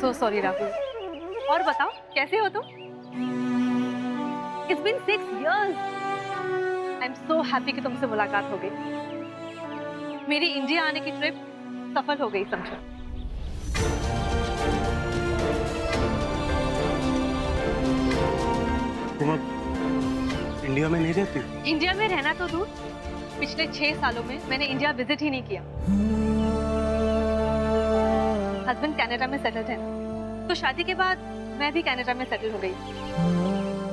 so sorry Rahul. और बताओ कैसे हो तुम? It's been 6 years. I'm so happy कि तुमसे मुलाकात हो गई। मेरी इंडिया आने की ट्रिप सफल हो गई समझो। तुम अब इंडिया में नहीं रहती? इंडिया में रहना तो दूर, पिछले 6 सालों में मैंने इंडिया विजिट ही नहीं किया। हस्बैंड कनाडा में सेटल्ड है, तो शादी के बाद मैं भी कनाडा में सेटल हो गई,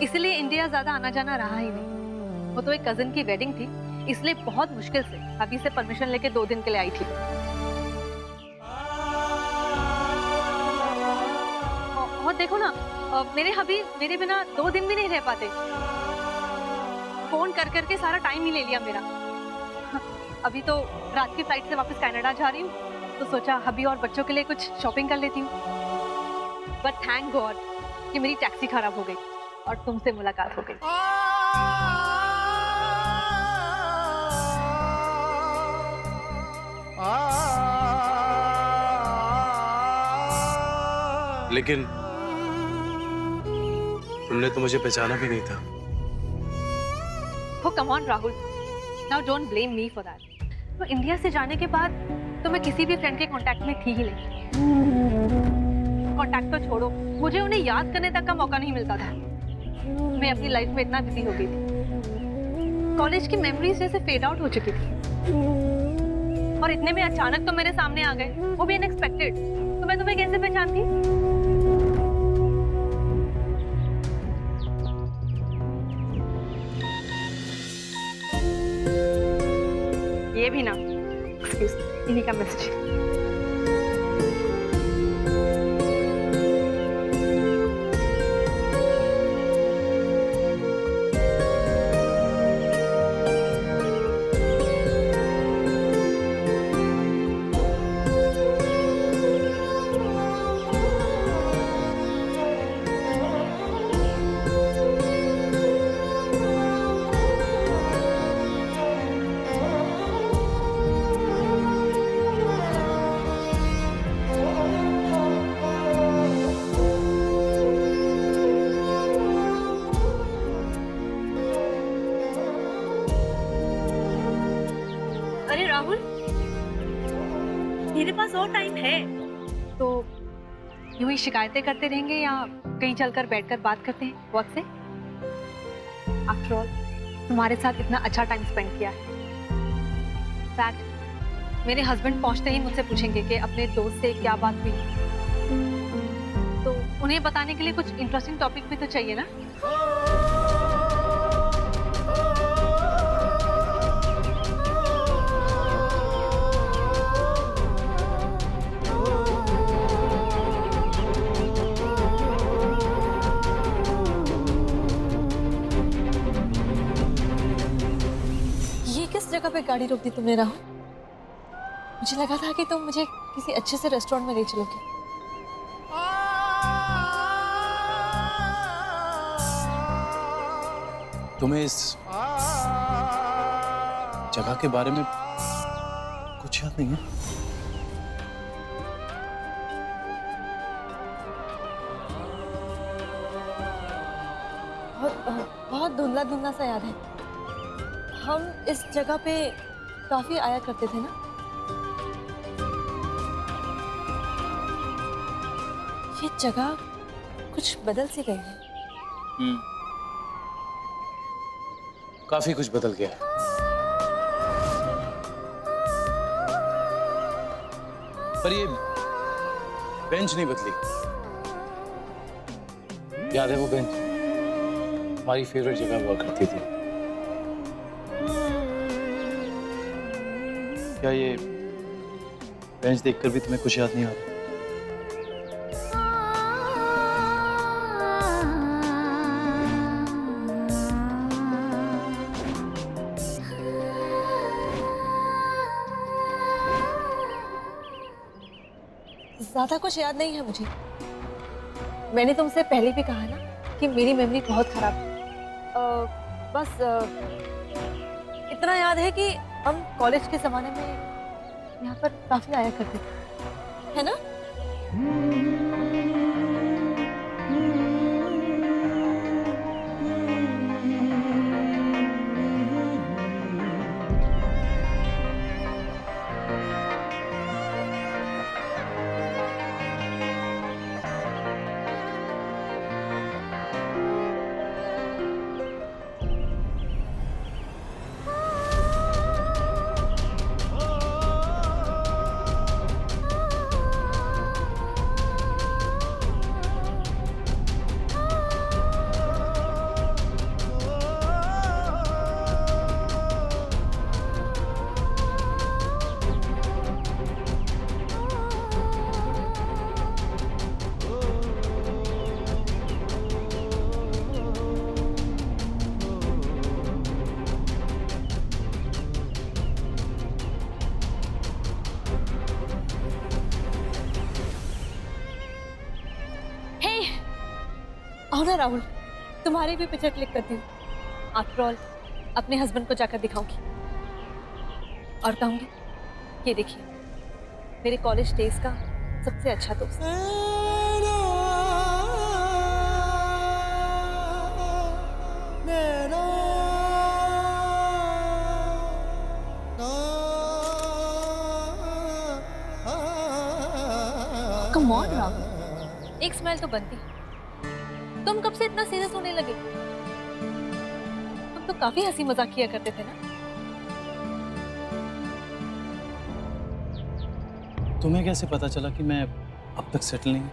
इसलिए इंडिया ज्यादा आना जाना रहा ही नहीं। वो तो एक कजिन की वेडिंग थी, इसलिए बहुत मुश्किल से अभी से परमिशन लेके 2 दिन के लिए आई थी। और देखो ना, मेरे हबी मेरे बिना 2 दिन भी नहीं रह पाते। फोन कर करके सारा टाइम ही ले लिया मेरा। अभी तो रात की फ्लाइट से वापस कनाडा जा रही हूँ, तो सोचा हबी और बच्चों के लिए कुछ शॉपिंग कर लेती हूँ। बट थैंक गॉड कि मेरी टैक्सी खराब हो गई और तुमसे मुलाकात हो गई। लेकिन तुमने तो मुझे पहचाना भी नहीं था। Oh, come on, Rahul. Now don't blame me for that. तो इंडिया से जाने के बाद तो मैं किसी भी फ्रेंड के कांटेक्ट में थी ही नहीं। कांटेक्ट तो छोड़ो, मुझे उन्हें याद करने तक का मौका नहीं मिलता था। मैं अपनी लाइफ में इतना बिजी हो गई थी, कॉलेज की मेमोरीज जैसे फेड आउट हो चुकी थी। और इतने में अचानक तो मेरे सामने आ गए, वो भी अनएक्सपेक्टेड। तो मैं तुम्हें कैसे पहचानती? ये भी ना, एक्सक्यूज, इन्हीं का मैसेज। अरे राहुल, मेरे पास और टाइम है, तो यूं ही शिकायतें करते रहेंगे या कहीं चलकर बैठकर बात करते हैं वक्त से? आफ्टर ऑल तुम्हारे साथ इतना अच्छा टाइम स्पेंड किया है। फैक्ट, मेरे हस्बैंड पहुंचते ही मुझसे पूछेंगे कि अपने दोस्त से क्या बात हुई, तो उन्हें बताने के लिए कुछ इंटरेस्टिंग टॉपिक भी तो चाहिए ना। जगह पे गाड़ी रोक दी तुमने राहुल? मुझे लगा था कि तुम मुझे किसी अच्छे से रेस्टोरेंट में ले चलोगे। तुम्हें इस जगह के बारे में कुछ याद नहीं है? बहुत धुंधला धुंधला सा याद है। हम इस जगह पे काफी आया करते थे ना। ये जगह कुछ बदल सी गई है। काफी कुछ बदल गया है। पर ये बेंच नहीं बदली। याद है वो बेंच? हमारी फेवरेट जगह हुआ करती थी। क्या ये बेंच देखकर भी तुम्हें कुछ याद नहीं आता? ज्यादा कुछ याद नहीं है मुझे। मैंने तुमसे पहले भी कहा ना कि मेरी मेमोरी बहुत खराब है। बस इतना याद है कि हम कॉलेज के जमाने में यहाँ पर काफी आया करते थे, है ना? आओ ना राहुल, तुम्हारी भी पिक्चर क्लिक करती हूँ। आफ्टर ऑल अपने हस्बैंड को जाकर दिखाऊंगी और कहूंगी ये देखिए मेरे कॉलेज डेज का सबसे अच्छा दोस्त। कम ऑन राहुल, एक स्माइल तो बनती। तुम कब से इतना सीरियस होने लगे? तुम तो काफी हंसी मजाक किया करते थे ना। तुम्हें कैसे पता चला कि मैं अब तक सेटल नहीं हूं?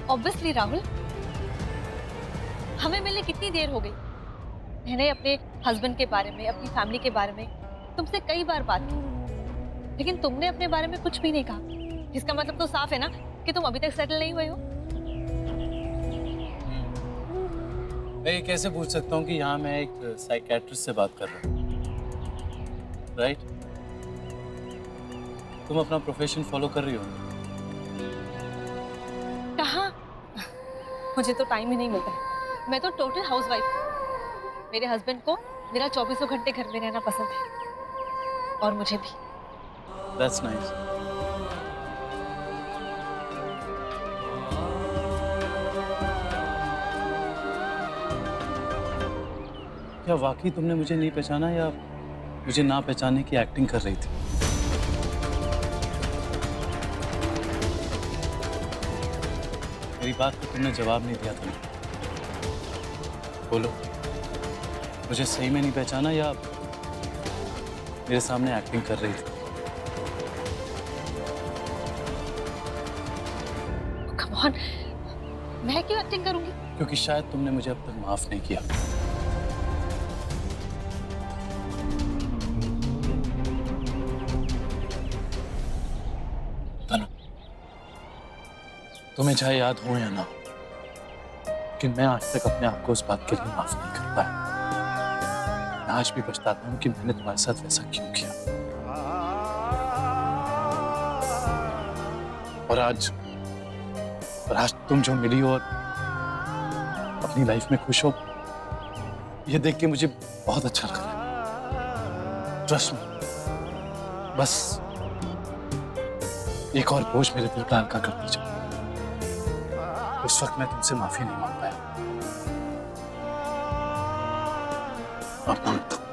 ऑब्वियसली राहुल, हमें मिलने कितनी देर हो गई। मैंने अपने हस्बैंड के बारे में, अपनी फैमिली के बारे में तुमसे कई बार बात की, लेकिन तुमने अपने बारे में कुछ भी नहीं कहा। इसका मतलब तो साफ है ना कि तुम अभी तक सेटल नहीं हुए हो। मैं ये कैसे पूछ सकता हूँ कि यहाँ मैं एक साइकेट्रिस्ट से बात कर रहा हूँ, राइट? तुम अपना प्रोफेशन फॉलो कर रही हो? कहाँ? मुझे तो टाइम ही नहीं मिलता है। मैं तो टोटल हाउसवाइफ हूँ। मेरे हस्बैंड को मेरा 24 घंटे घर में रहना पसंद है और मुझे भी। That's nice. क्या वाकई तुमने मुझे नहीं पहचाना या मुझे ना पहचानने की एक्टिंग कर रही थी? मेरी बात को तुमने जवाब नहीं दिया था। बोलो, मुझे सही में नहीं पहचाना या मेरे सामने एक्टिंग कर रही थी? कम ऑन, मैं क्यों एक्टिंग करूंगी? क्योंकि शायद तुमने मुझे अब तक माफ नहीं किया। तनु, तुम्हें चाहे याद हो या ना कि मैं आज तक अपने आप को उस बात के लिए माफ नहीं कर पाया। मैं आज भी पछताता हूँ कि मैंने तुम्हारे साथ वैसा क्यों किया। और आज तुम जो मिली हो और अपनी लाइफ में खुश हो, ये देख के मुझे बहुत अच्छा लग रहा है। ट्रस्ट मी, बस एक और बोझ मेरे दिल का हल्का कर दीजिए। उस वक्त मैं तुमसे माफी नहीं मांग पाया। अब मांगता हूं।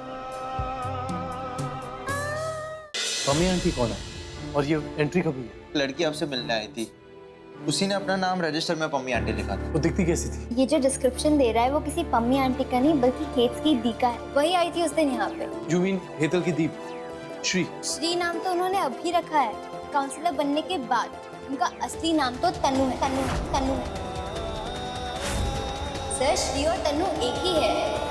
मम्मी आंटी कौन है और ये एंट्री कब हुई है? लड़की आपसे मिलने आई थी, उसी ने अपना नाम रजिस्टर में पम्मी आंटी लिखा था। वो दिखती कैसी थी? ये जो डिस्क्रिप्शन दे रहा है वो किसी पम्मी आंटी का नहीं बल्कि हेत की दी का है। वही आई थी उस दिन यहाँ पे। यू मीन हेतल की दीप? श्री नाम तो उन्होंने अभी रखा है, काउंसलर बनने के बाद। उनका असली नाम तो तनु है। सर, श्री और तनु एक ही है।